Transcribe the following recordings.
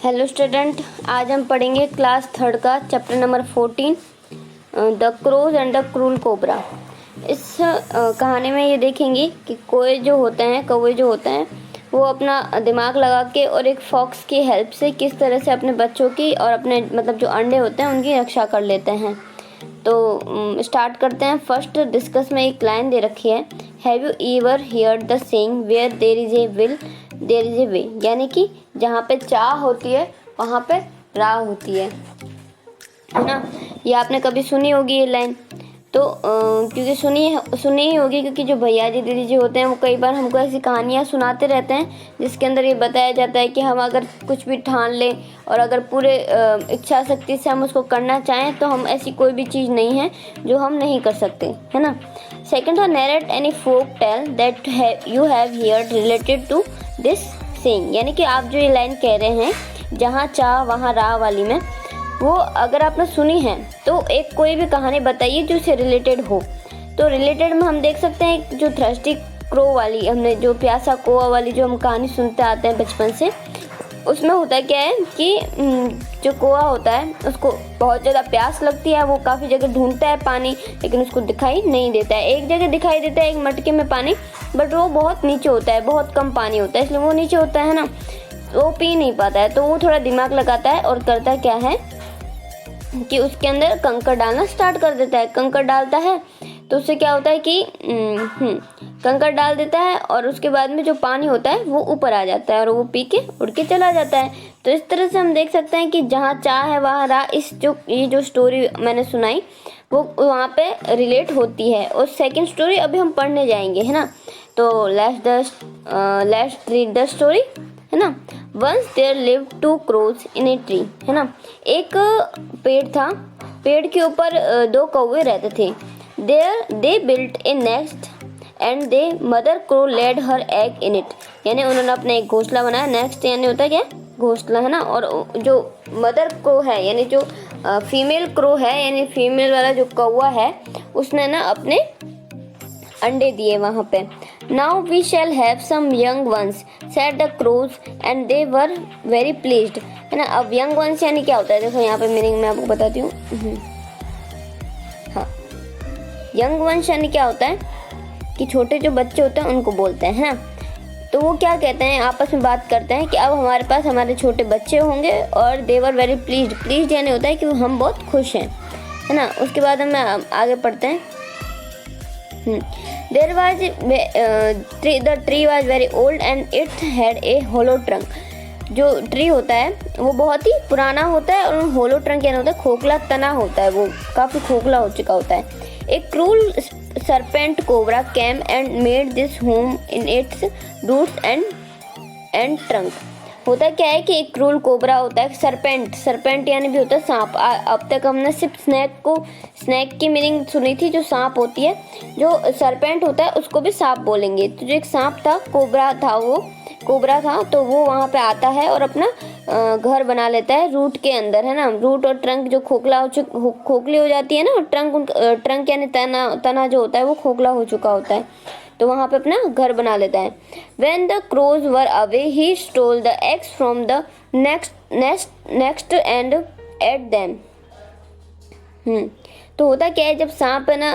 Hello student, आज हम पढ़ेंगे क्लास थर्ड का chapter number 14 the crows and the cruel cobra. इस कहानी में ये देखेंगे कि कौवे जो होते हैं वो अपना दिमाग लगा के और एक फॉक्स की हेल्प से किस तरह से अपने बच्चों की और अपने जो अंडे होते हैं उनकी रक्षा कर लेते हैं। तो स्टार्ट करते हैं। फर्स्ट डिस्कस में एक लाइन दे रखी है, have you ever heard the saying where there is a will there is a way, यानी कि जहाँ पे चाह होती है वहाँ पे राह होती है ना। ये आपने कभी सुनी होगी ये लाइन, तो क्योंकि सुनी ही होगी, क्योंकि जो भैया जी दीदी जी होते हैं वो कई बार हमको ऐसी कहानियाँ सुनाते रहते हैं जिसके अंदर ये बताया जाता है कि हम अगर कुछ भी ठान लें और अगर पूरे इच्छा शक्ति से हम उसको करना चाहें तो हम ऐसी कोई भी चीज़ नहीं है जो हम नहीं कर सकते, है ना। सेकेंड था, narrate any folk tale that you have heard related to this saying, यानी कि आप जो ये लाइन कह रहे हैं जहाँ चाह वहाँ राह वाली में, वो अगर आपने सुनी है तो एक कोई भी कहानी बताइए जो उससे रिलेटेड हो। तो रिलेटेड में हम देख सकते हैं जो थ्रस्टी क्रो वाली, हमने जो प्यासा कौवा वाली जो हम कहानी सुनते आते हैं बचपन से, उसमें होता क्या है कि जो कौवा होता है उसको बहुत ज़्यादा प्यास लगती है, वो काफ़ी जगह ढूंढता है पानी लेकिन उसको दिखाई नहीं देता है। एक जगह दिखाई देता है, एक मटके में पानी, बट वो बहुत नीचे होता है, बहुत कम पानी होता है, इसलिए वो नीचे होता है ना, वो पी नहीं पाता है। तो वो थोड़ा दिमाग लगाता है और करता क्या है कि उसके अंदर कंकड़ डालना स्टार्ट कर देता है। कंकड़ डालता है तो उससे क्या होता है कि कंकड़ डाल देता है और उसके बाद में जो पानी होता है वो ऊपर आ जाता है और वो पी के उड़ के चला जाता है। तो इस तरह से हम देख सकते हैं कि जहाँ चाह है वहाँ राह, ये जो स्टोरी मैंने सुनाई वो वहाँ पे रिलेट होती है। और सेकंड स्टोरी अभी हम पढ़ने जाएंगे, है ना। तो लेट्स रीड द स्टोरी, है ना। Once there lived two crows in a tree, है ना। एक पेड़ था, पेड़ के ऊपर दो कौवे रहते थे। They built a nest and the mother crow laid her egg in it, यानी उन्होंने अपना एक घोंसला बनाया। नेस्ट यानी होता है क्या, घोंसला, है ना। और जो मदर क्रो है यानी जो फीमेल क्रो है, यानी फीमेल वाला जो कौवा है, उसने ना अपने अंडे दिए वहाँ पे। Now we shall have some young ones said the crows and they were very pleased, है ना। अब यंग वंस यानी क्या होता है, देखो यहाँ पे मीनिंग मैं आपको बताती हूँ। हाँ, यंग वंस यानी क्या होता है कि छोटे जो बच्चे होते हैं उनको बोलते हैं, है ना। तो वो क्या कहते हैं, आपस में बात करते हैं कि अब हमारे पास हमारे छोटे बच्चे होंगे और दे वर वेरी प्लीज्ड। प्लीज्ड यानी होता है कि हम बहुत खुश हैं, है ना। उसके बाद हम आगे पढ़ते हैं। There was the tree was very old and it had a hollow trunk. जो ट्री होता है वो बहुत ही पुराना होता है और होलो ट्रंक यानी होता है खोखला तना होता है, वो काफ़ी खोखला हो चुका होता है। एक cruel serpent cobra came and made this home in its roots and trunk. होता क्या है कि एक क्रूल कोबरा होता है, सरपेंट यानी भी होता है सांप। अब तक हमने सिर्फ स्नैक की मीनिंग सुनी थी, जो सांप होती है। जो सरपेंट होता है उसको भी सांप बोलेंगे। तो जो एक सांप था, कोबरा था, तो वो वहाँ पे आता है और अपना घर बना लेता है रूट के अंदर, है ना। रूट और ट्रंक जो खोखली हो जाती है ना, ट्रंक यानी तना जो होता है वो खोखला हो चुका होता है, तो वहाँ पे अपना घर बना लेता है। When the crows were away, he stole the eggs from the next and ate them. तो होता क्या है, जब सांप है ना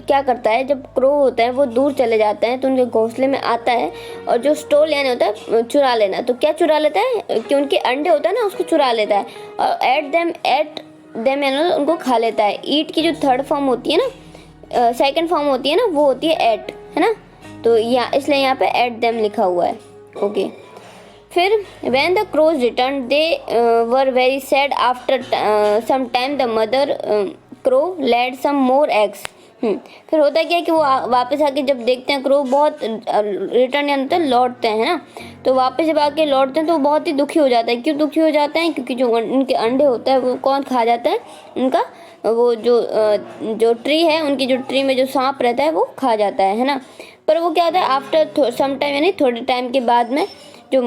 क्या करता है, जब क्रो होता है वो दूर चले जाते हैं तो उनके घोंसले में आता है और जो स्टोल यानी होता है चुरा लेना। तो क्या चुरा लेता है कि उनके अंडे होता है ना उसको चुरा लेता है और एट देम यानी उनको खा लेता है। ईट की जो थर्ड फॉर्म होती है ना, सेकंड फॉर्म होती है ना, वो होती है एट, है ना। तो इसलिए यहाँ पे एट देम लिखा हुआ है, ओके। फिर when the crows returned they were very sad after some time the mother crow laid some more eggs. फिर होता क्या है कि वो वापस आके जब देखते हैं क्रो बहुत रिटर्न यानी तो लौटते हैं ना, तो वापस जब आके लौटते हैं तो बहुत ही दुखी हो जाता है। क्यों दुखी हो जाते हैं, क्योंकि जो उनके अंडे होता है वो कौन खा जाता है, उनका वो जो ट्री है, उनकी जो ट्री में जो सांप रहता है वो खा जाता है ना। पर वो क्या होता है, आफ्टर सम टाइम यानी थोड़े टाइम के बाद में जो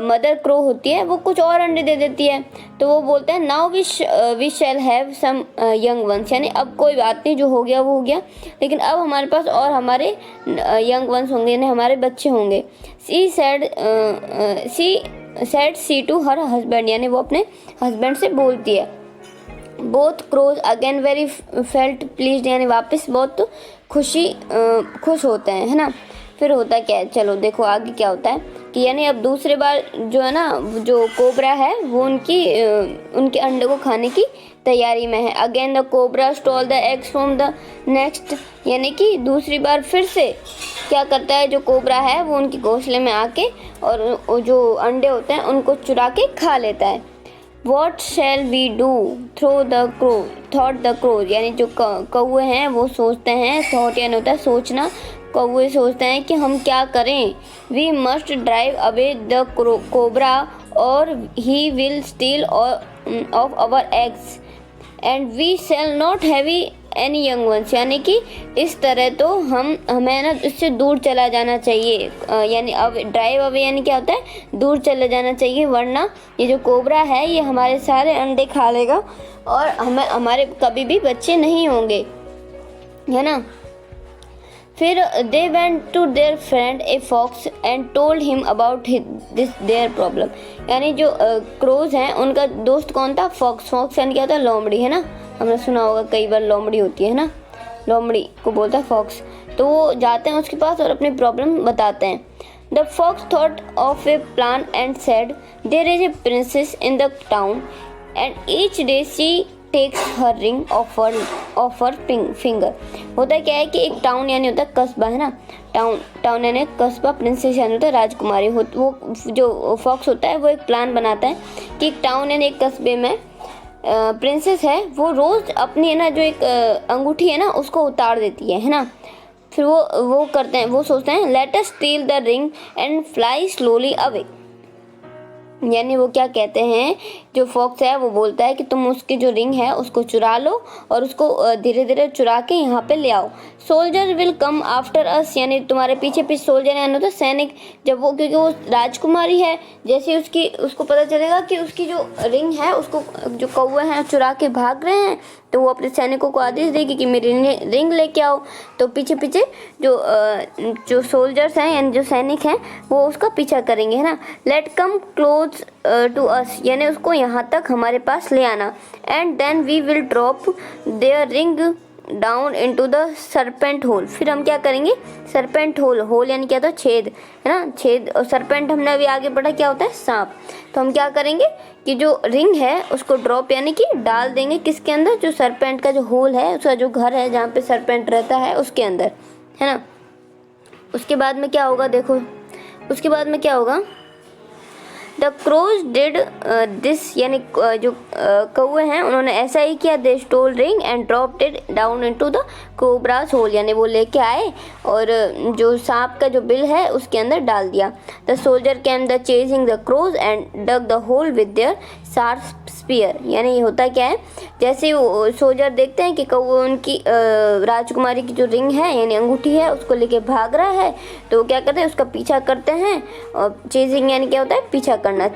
मदर क्रो होती है वो कुछ और अंडे दे देती है। तो वो बोलते हैं now we shall have some young ones, यानी अब कोई बात नहीं, जो हो गया वो हो गया, लेकिन अब हमारे पास और हमारे यंग वंस होंगे, यानी हमारे बच्चे होंगे। She said see to her husband, यानी वो अपने हस्बैंड से बोलती है। Both crows again very felt pleased, यानी वापस बहुत खुश होते हैं, है ना। फिर होता क्या है, चलो देखो आगे क्या होता है कि यानी अब दूसरे बार जो है ना, जो कोबरा है वो उनके अंडे को खाने की तैयारी में है। Again the cobra stall the eggs from the next, यानी कि दूसरी बार फिर से क्या करता है, जो कोबरा है वो उनके घोंसले में आके और जो अंडे होते हैं उनको चुरा के खा लेता है। What shall we do? Thought the crow, यानी जो कौवे हैं वो सोचते हैं, थॉट यानी होता है सोचना, कौवे सोचते हैं कि हम क्या करें। We must drive away the cobra or he will steal of our eggs and we shall not have any young ones, यानी कि इस तरह तो हमें ना इससे दूर चला जाना चाहिए, यानी अब ड्राइव अवे यानी क्या होता है, दूर चले जाना चाहिए, वरना ये जो कोबरा है ये हमारे सारे अंडे खा लेगा और हमारे कभी भी बच्चे नहीं होंगे, है ना। फिर they went to their friend a fox and told him about this their problem, यानी जो क्रोज हैं उनका दोस्त कौन था, फॉक्स। फॉक्स यानी क्या होता है, लोमड़ी, है ना। हमने सुना होगा कई बार लोमड़ी होती है ना, लोमड़ी को बोलता है फॉक्स। तो वो जाते हैं उसके पास और अपनी प्रॉब्लम बताते हैं। The fox thought of a plan and said there is a princess in the town and each day she takes her ring off her finger. होता क्या है कि एक टाउन यानी होता है कस्बा, है ना। टाउन यानी कस्बा, प्रिंसेस यानी होता है राजकुमारी। वो जो फॉक्स होता है वो एक प्लान बनाता है कि एक टाउन यानी एक कस्बे में प्रिंसेस है, वो रोज़ अपनी है ना जो एक अंगूठी है ना उसको उतार देती है ना। फिर वो करते हैं, वो सोचते हैं let us steel the ring and fly slowly away, यानी वो क्या कहते हैं, जो फॉक्स है वो बोलता है कि तुम उसकी जो रिंग है उसको चुरा लो और उसको धीरे धीरे चुरा के यहाँ पे ले आओ। Soldier will come after us, यानी तुम्हारे पीछे पीछे सोल्जर यानी होता है सैनिक। जब वो, क्योंकि वो राजकुमारी है, जैसे उसको पता चलेगा कि उसकी जो रिंग है उसको जो कौवे हैं चुरा के भाग रहे हैं, तो वो अपने सैनिकों को आदेश देगी कि मेरी रिंग लेके आओ। तो पीछे पीछे जो सोल्जर्स हैं यानी जो सैनिक हैं वो उसका पीछा करेंगे, है ना। Let come close to us, यानी उसको यहाँ तक हमारे पास ले आना। And then we will drop their ring down into the serpent hole, फिर हम क्या करेंगे, सरपेंट होल यानी क्या होता है, छेद, है ना, छेद। और सरपेंट हमने अभी आगे पढ़ा क्या होता है, सांप। तो हम क्या करेंगे कि जो रिंग है उसको ड्रॉप यानी कि डाल देंगे किसके अंदर, जो सरपेंट का जो होल है, उसका जो घर है जहाँ पे सरपेंट रहता है उसके अंदर, है ना। उसके बाद में क्या होगा, देखो उसके बाद में क्या होगा, द क्रोज डिड दिस, यानी जो कौवे हैं उन्होंने ऐसा ही किया। They stole ring and dropped it down into the cobra's hole, यानी वो लेके आए और जो सांप का जो बिल है उसके अंदर डाल दिया। The soldier came the chasing the crows and dug the hole with their sharp spear, यानी ये होता क्या है, जैसे वो सोल्जर देखते हैं कि कौवे उनकी राजकुमारी की जो रिंग है यानी अंगूठी है उसको लेके भाग रहा है, तो वो क्या करते हैं, उसका पीछा करते हैं। और चेजिंग यानी क्या होता है, पीछा करना,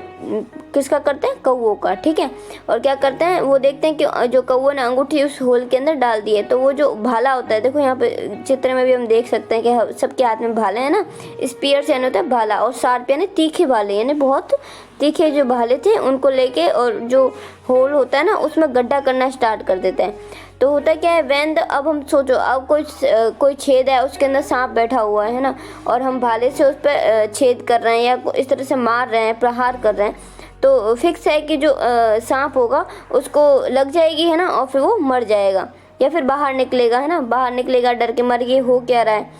किसका करते हैं, कौवों का, ठीक है। और क्या करते हैं, वो देखते हैं कि जो कौवे ने अंगूठी उस होल के अंदर डाल दी है, तो वो जो भाला होता है, देखो यहाँ पे चित्र में भी हम देख सकते हैं कि सबके हाथ में भाले हैं ना। स्पीयर यानी होता है भाला, और शार्प यानी तीखे भाले, यानी बहुत तीखे जो भाले थे उनको लेके और जो होल होता है ना उसमें गड्ढा करना स्टार्ट कर देते हैं। तो होता क्या है, वेंद, अब हम सोचो अब कोई छेद है उसके अंदर सांप बैठा हुआ है ना, और हम भाले से उस पर छेद कर रहे हैं या इस तरह से मार रहे हैं, प्रहार कर रहे हैं, तो फिक्स है कि जो सांप होगा उसको लग जाएगी, है ना, और फिर वो मर जाएगा या फिर बाहर निकलेगा, है ना, बाहर निकलेगा, डर के मर गए, हो क्या रहा है।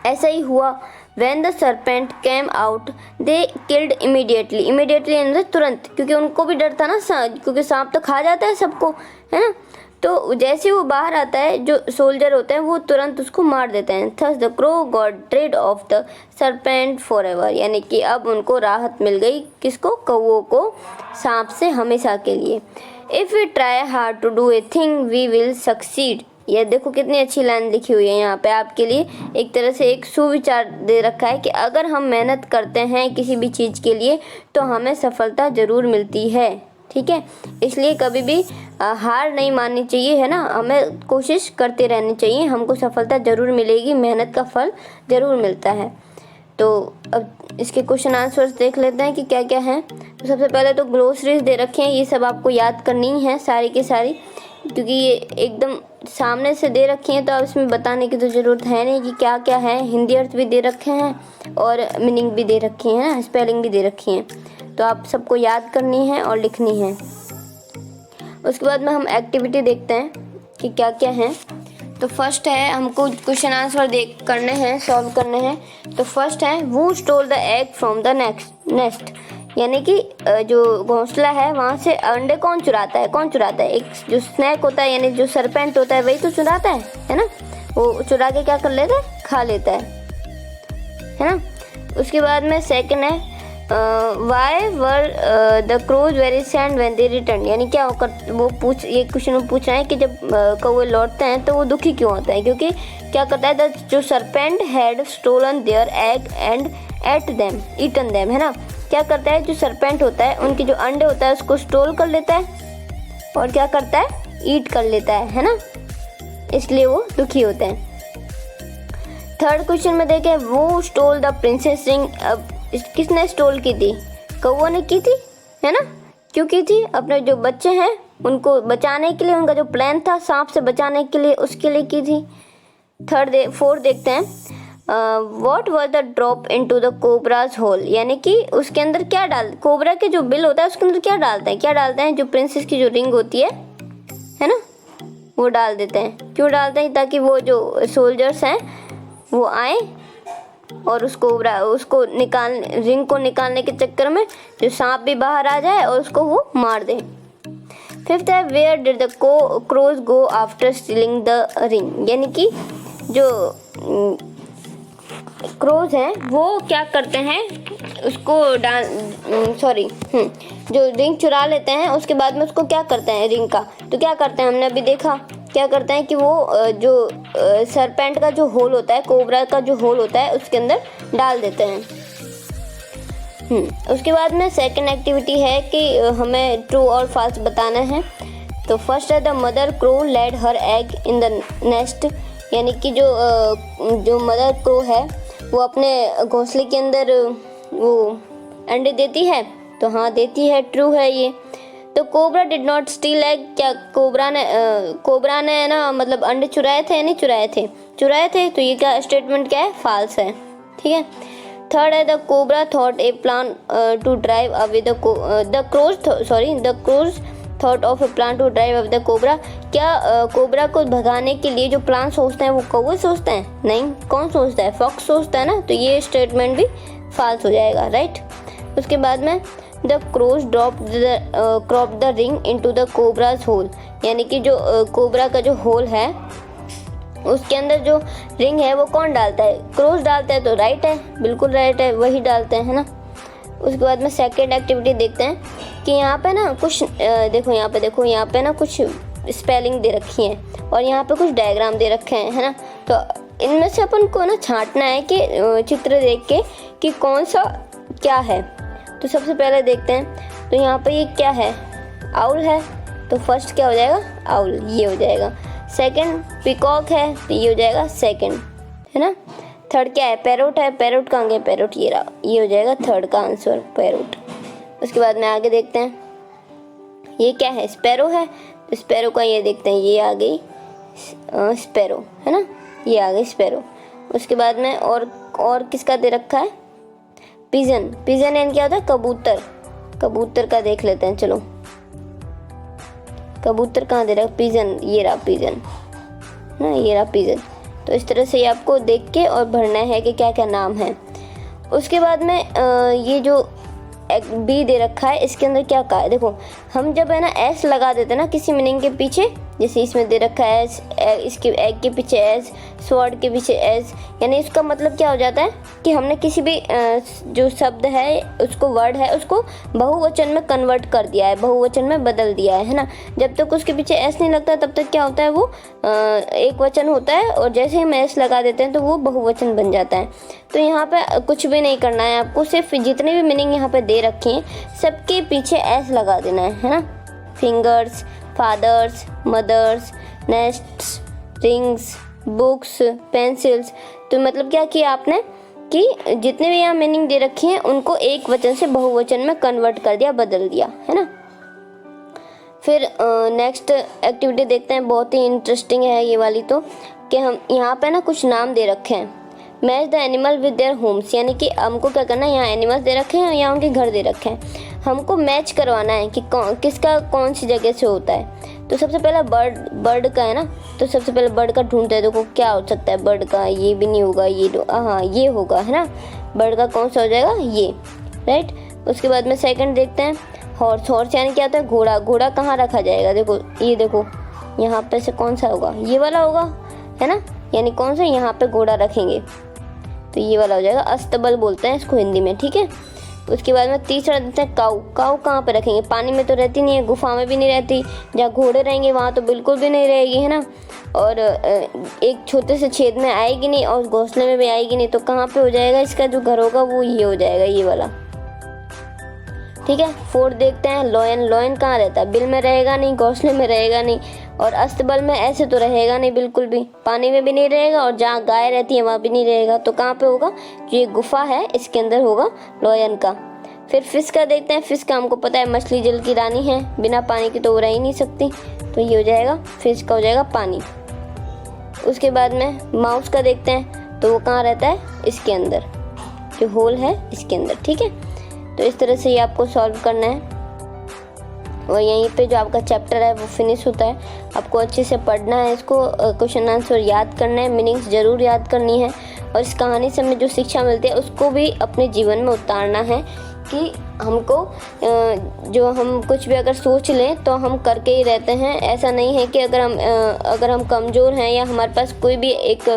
ऐसा ही हुआ। When the serpent came out, they killed immediately यानी तुरंत, क्योंकि उनको भी डर था ना, क्योंकि सांप तो खा जाता है सबको, है ना। तो जैसे वो बाहर आता है, जो सोल्जर होते हैं वो तुरंत उसको मार देते हैं। Thus the crow got rid of the serpent forever, यानी कि अब उनको राहत मिल गई, किसको, कौवों को, सांप से हमेशा के लिए। If we try hard to do a thing, we will succeed। ये देखो कितनी अच्छी लाइन लिखी हुई है यहाँ पे आपके लिए, एक तरह से एक सुविचार दे रखा है कि अगर हम मेहनत करते हैं किसी भी चीज़ के लिए तो हमें सफलता ज़रूर मिलती है, ठीक है। इसलिए कभी भी हार नहीं माननी चाहिए, है ना, हमें कोशिश करते रहनी चाहिए, हमको सफलता ज़रूर मिलेगी, मेहनत का फल ज़रूर मिलता है। तो अब इसके क्वेश्चन आंसर्स देख लेते हैं कि क्या क्या हैं। तो सबसे पहले तो ग्रोसरीज दे रखे हैं, ये सब आपको याद करनी है सारी की सारी, क्योंकि ये एकदम सामने से दे रखी हैं तो अब इसमें बताने की तो ज़रूरत है नहीं कि क्या क्या है। हिंदी अर्थ भी दे रखे हैं और मीनिंग भी दे रखी है ना, स्पेलिंग भी दे रखी है, तो आप सबको याद करनी है और लिखनी है। उसके बाद में हम एक्टिविटी देखते हैं कि क्या क्या है। तो फर्स्ट है, हमको क्वेश्चन आंसर करने हैं, सॉल्व करने हैं। तो फर्स्ट है, वो stole the egg from the nest, यानी कि जो घोंसला है वहाँ से अंडे कौन चुराता है, कौन चुराता है? एक जो स्नैक होता है यानी जो सरपेंट होता है वही तो चुराता है ना। वो चुरा के क्या कर लेता है, खा लेता है ना। उसके बाद में सेकंड है, why were the crows very sad when they return, यानी क्या वो ये क्वेश्चन में पूछ रहे हैं कि जब कौवे लौटते हैं तो वो दुखी क्यों होता है, क्योंकि क्या करता है, जो serpent had stolen their egg and eaten them, है ना। क्या करता है, जो सरपेंट होता है उनके जो अंडे होता है उसको स्टोल कर लेता है और क्या करता है, ईट कर लेता है ना, इसलिए वो दुखी होते हैं। थर्ड क्वेश्चन में देखें, वो स्टोल द प्रिंसेस रिंग, अब किसने स्टोल की थी, कौवा ने की थी, है ना। क्यों की थी, अपने जो बच्चे हैं उनको बचाने के लिए, उनका जो प्लान था सांप से बचाने के लिए, उसके लिए की थी। फोर्थ देखते हैं, what was the drop into the cobra's hole, यानी कि उसके अंदर क्या कोबरा के जो बिल होता है उसके अंदर क्या डालते हैं, जो प्रिंसेस की जो रिंग होती है ना, वो डाल देते हैं। क्यों डालते हैं, ताकि वो जो सोल्जर्स हैं वो आए और उसको रिंग को निकालने के चक्कर में जो सांप भी बाहर आ जाए और उसको वो मार दे। फिफ्थ है, where did the crows go after stealing the ring, यानी कि जो क्रोज हैं वो क्या करते हैं, उसको जो रिंग चुरा लेते हैं उसके बाद में उसको क्या करते हैं, रिंग का तो क्या करते हैं, हमने अभी देखा क्या करते हैं कि वो जो सरपेंट का जो होल होता है, कोबरा का जो होल होता है उसके अंदर डाल देते हैं। उसके बाद में सेकंड एक्टिविटी है कि हमें ट्रू और फॉल्स बताना है। तो फर्स्ट है, the mother crow laid her egg in the nest, यानी कि जो मदर क्रो है वो अपने घोंसले के अंदर वो अंडे देती है, तो हाँ देती है, ट्रू है ये। तो cobra did not steel egg, क्या कोबरा ने ना मतलब अंडे चुराए थे या नहीं चुराए थे, तो ये क्या स्टेटमेंट क्या है, फॉल्स है, ठीक है। थर्ड है, the cobra thought a plan to drive away the crows thought of a plan to drive away the cobra, क्या कोबरा को भगाने के लिए जो प्लान सोचते हैं वो कौवे सोचते हैं, नहीं, कौन सोचता है, फॉक्स सोचता है ना, तो ये स्टेटमेंट भी फॉल्स हो जाएगा, राइट। उसके बाद में the crows crop the ring into the cobra's hole, यानी कि जो कोबरा का जो होल है उसके अंदर जो रिंग है वो कौन डालता है, क्रोज डालता है, तो राइट है, बिल्कुल राइट है, वही डालते हैं, है ना। उसके बाद में सेकेंड एक्टिविटी देखते हैं कि यहाँ पे ना कुछ यहाँ पे ना कुछ स्पेलिंग दे रखी है और यहाँ पे कुछ डायग्राम दे रखे हैं, है ना। तो इनमें से अपन को ना छांटना है कि चित्र देख के कि कौन सा क्या है। तो सबसे पहले देखते हैं, तो यहाँ पे ये क्या है, आउल है, तो फर्स्ट क्या हो जाएगा, आउल, ये हो जाएगा। सेकंड पिकॉक है, तो ये हो जाएगा सेकंड, है ना। थर्ड क्या है, पैरोट है, पैरोट कहाँ गया, पैरोट ये रहा, ये हो जाएगा थर्ड का आंसर, पैरोट। उसके बाद में आगे देखते हैं, ये क्या है, स्पैरो है, तो स्पैरो का ये देखते हैं, ये आ गई स्पैरो, है ना, ये आ गई स्पैरो। उसके बाद में और किसका दे रखा है, पिजन, पिजन यानी क्या होता है, कबूतर, कबूतर का देख लेते हैं, चलो कबूतर कहाँ दे रहा है, पिजन, ये रहा पिजन ना, ये रहा पिजन। तो इस तरह से ये आपको देख के और भरना है कि क्या क्या नाम है। उसके बाद में ये जो बी दे रखा है इसके अंदर क्या कहा है, देखो हम जब है ना एस लगा देते हैं ना किसी मीनिंग के पीछे, जैसे इसमें दे रखा है एस, इसके एग के पीछे एस, स्वॉर्ड के पीछे एस, यानी इसका मतलब क्या हो जाता है कि हमने किसी भी जो शब्द है उसको, वर्ड है उसको बहुवचन में कन्वर्ट कर दिया है, बहुवचन में बदल दिया है ना। जब तक उसके पीछे एस नहीं लगता तब तक क्या होता है, वो एक वचन होता है, और जैसे ही हम एस लगा देते हैं तो वो बहुवचन बन जाता है। तो यहाँ पे कुछ भी नहीं करना है आपको, सिर्फ जितने भी मीनिंग यहाँ पे दे रखे हैं सबके पीछे एस लगा देना है ना। Fingers, fathers, mothers, nests, rings, books, pencils, तो मतलब क्या किया आपने कि जितने भी यहाँ मीनिंग दे रखी हैं उनको एक वचन से बहुवचन में कन्वर्ट कर दिया, बदल दिया, है ना। फिर नेक्स्ट एक्टिविटी देखते हैं, बहुत ही इंटरेस्टिंग है ये वाली। तो कि हम यहाँ पे ना कुछ नाम दे रखे हैं, match the animal with their homes, यानी कि हमको क्या करना है, यहाँ एनिमल्स दे रखे हैं, यहाँ उनके घर दे रखे हैं, हमको मैच करवाना है कि किसका कौन सी जगह से होता है। तो सबसे पहला बर्ड का है ना, तो सबसे पहले बर्ड का ढूंढते हैं। देखो क्या हो सकता है बर्ड का, ये भी नहीं होगा, ये हाँ ये होगा, है ना। बर्ड का कौन सा हो जाएगा, ये, राइट। उसके बाद में सेकंड देखते हैं, हॉर्स यानी क्या होता है, घोड़ा कहाँ रखा जाएगा, देखो ये देखो यहाँ पे से कौन सा होगा, ये वाला होगा, है ना, यानी कौन सा, यहाँ पे घोड़ा रखेंगे तो ये वाला हो जाएगा, अस्तबल बोलते हैं इसको हिंदी में, ठीक है। उसके बाद में तीसरा देते हैं काऊ कहाँ पे रखेंगे, पानी में तो रहती नहीं है, गुफा में भी नहीं रहती, जहाँ घोड़े रहेंगे वहाँ तो बिल्कुल भी नहीं रहेगी, है ना, और एक छोटे से छेद में आएगी नहीं और घोंसले में भी आएगी नहीं, तो कहाँ पे हो जाएगा इसका जो घर होगा वो ये हो जाएगा, ये वाला, ठीक है। फोर्थ देखते हैं लॉयन कहाँ रहता है, बिल में रहेगा नहीं, घोंसले में रहेगा नहीं, और अस्तबल में ऐसे तो रहेगा नहीं बिल्कुल भी, पानी में भी नहीं रहेगा, और जहाँ गाय रहती है वहाँ भी नहीं रहेगा, तो कहाँ पे होगा, जो ये गुफा है इसके अंदर होगा लॉयन का। फिर फिश का देखते हैं, फिश का हमको पता है मछली जल की रानी है, बिना पानी की तो वो रह ही नहीं सकती, तो ये हो जाएगा फिश का हो जाएगा पानी। उसके बाद में माउस का देखते हैं, तो वो कहाँ रहता है, इसके अंदर, जो होल है इसके अंदर, ठीक है। तो इस तरह से ये आपको सॉल्व करना है, और यहीं पे जो आपका चैप्टर है वो फिनिश होता है। आपको अच्छे से पढ़ना है इसको, क्वेश्चन आंसर याद करना है, मीनिंग्स ज़रूर याद करनी है, और इस कहानी से हमें जो शिक्षा मिलती है उसको भी अपने जीवन में उतारना है कि हमको जो हम कुछ भी अगर सोच लें तो हम करके ही रहते हैं। ऐसा नहीं है कि अगर हम कमज़ोर हैं या हमारे पास कोई भी एक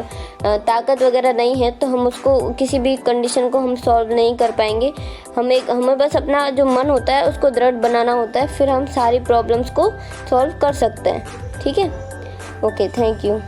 ताकत वगैरह नहीं है तो हम उसको किसी भी कंडीशन को हम सॉल्व नहीं कर पाएंगे। हमें बस अपना जो मन होता है उसको दृढ़ बनाना होता है, फिर हम सारी प्रॉब्लम्स को सॉल्व कर सकते हैं, ठीक है। Okay, thank you.